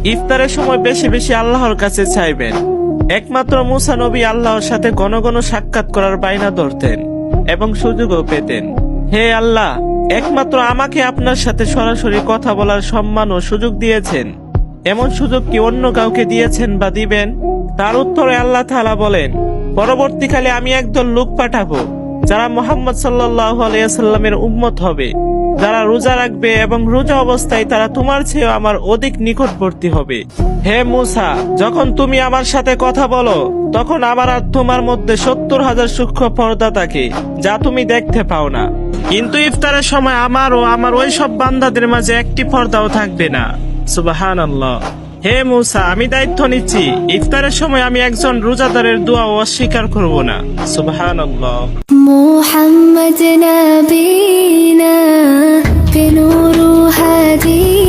ইফতারের সময় বেশি বেশি আল্লাহর কাছে চাইবেন। একমাত্র মুসা নবী আল্লাহর সাথে ঘন ঘন সাক্ষাৎ করার বায়না ধরতেন এবং সুযোগও পেতেন। হে আল্লাহ, একমাত্র আমাকে আপনার সাথে সরাসরি কথা বলার সম্মান ও সুযোগ দিয়েছেন, এমন সুযোগ কি অন্য কাউকে দিয়েছেন বা দিবেন? তার উত্তরে আল্লাহ তাআলা বলেন, পরবর্তীকালে আমি একদল লোক পাঠাবো যারা মুহাম্মদ সাল্লাল্লাহু আলাইহি ওয়াসাল্লামের উম্মত হবে, যারা রোজা রাখবে এবং রোজা অবস্থায় তারা তোমার চেয়ে আমার অধিক নিকটবর্তী হবে। হে মুসা, যখন তুমি আমার সাথে কথা বলো তখন আমার আর তোমার মধ্যে 70,000 সূক্ষ্ম পর্দা থাকে যা তুমি দেখতে পাও না। কিন্তু ইফতারের সময় আমার ও আমার ওই সব বান্দাদের মাঝে একটি পর্দাও থাকবে না। সুবহানাল্লাহ। হে মুসা, আমি দায়িত্ব নিচ্ছি, ইফতারের সময় আমি একজন রোজাদারের দোয়া অস্বীকার করব না। সুবহানাল্লাহ। محمد نبينا بنور هدينا